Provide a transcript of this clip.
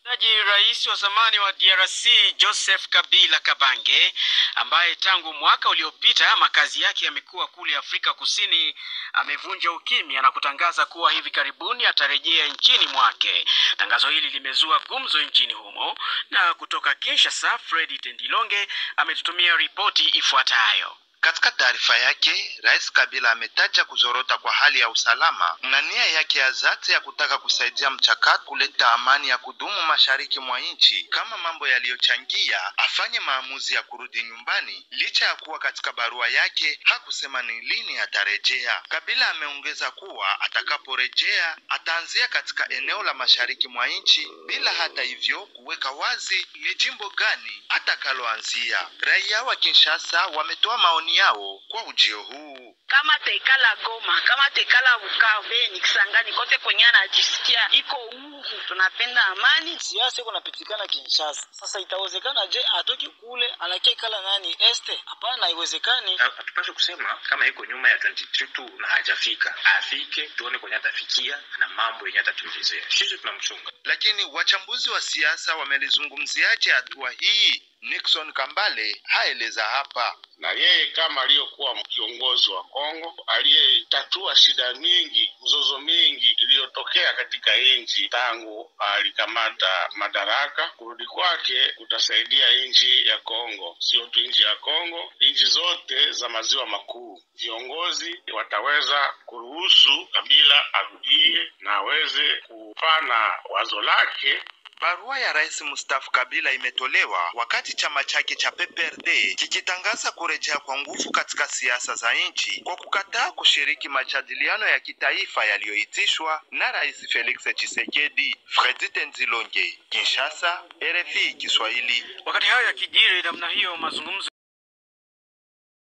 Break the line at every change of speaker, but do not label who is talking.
Rais wa zamani wa DRC Joseph Kabila Kabange, ambaye tangu mwaka uliopita makazi yake yamekuwa kule Afrika Kusini, amevunja ukimya na kutangaza kuwa hivi karibuni atarejea nchini mwake. Tangazo hili limezua gumzo nchini humo, na kutoka Kinshasa Freddy Tendilonge ametutumia ripoti ifuatayo.
Katika taarifa yake, Rais Kabila ametaja kuzorota kwa hali ya usalama na nia yake ya dhati ya kutaka kusaidia mchakato kuleta amani ya kudumu mashariki mwa nchi kama mambo yaliyochangia afanye maamuzi ya kurudi nyumbani, licha ya kuwa katika barua yake hakusema ni lini atarejea. Kabila ameongeza kuwa atakaporejea ataanzia katika eneo la mashariki mwa nchi bila hata hivyo kuweka wazi ni jimbo gani atakaloanzia. Raia wa Kinshasa wametoa maoni yao kwa ujio huu.
Kama tekala Goma, kama tekala Bukavu, Beni, Kisangani, kote kwenye anajisikia iko uhuru, tunapenda amani.
Siasa iko napitikana Kinshasa. Sasa itawezekana je atoki kule anakekala nani este? Hapana, haiwezekani.
Hatupaswi kusema kama yuko nyuma ya 2032 na hajafika. Afike tuone kwenye atafikia na mambo yenye atatuelezea. Sisi tunamchunga.
Lakini wachambuzi wa siasa wamelizungumziaje hatua hii? Nixon Kambale haeleza hapa.
Na yeye kama aliyokuwa kiongozi wa Kongo, aliyetatua shida nyingi, mzozo mingi iliyotokea katika nchi tangu alikamata madaraka, kurudi kwake kutasaidia nchi ya Kongo. Sio tu nchi ya Kongo, nchi zote za maziwa makuu. Viongozi wataweza kuruhusu Kabila arudie na aweze kufana wazo lake.
Barua ya Rais Mustafa Kabila imetolewa wakati chama chake cha PPRD kikitangaza kurejea kwa nguvu katika siasa za nchi kwa kukataa kushiriki majadiliano ya kitaifa yaliyoitishwa na Rais Felix Tshisekedi. Freddy Tendilonge, Kinshasa, RFI Kiswahili.
Wakati hayo yakijiri namna hiyo, mazungumzo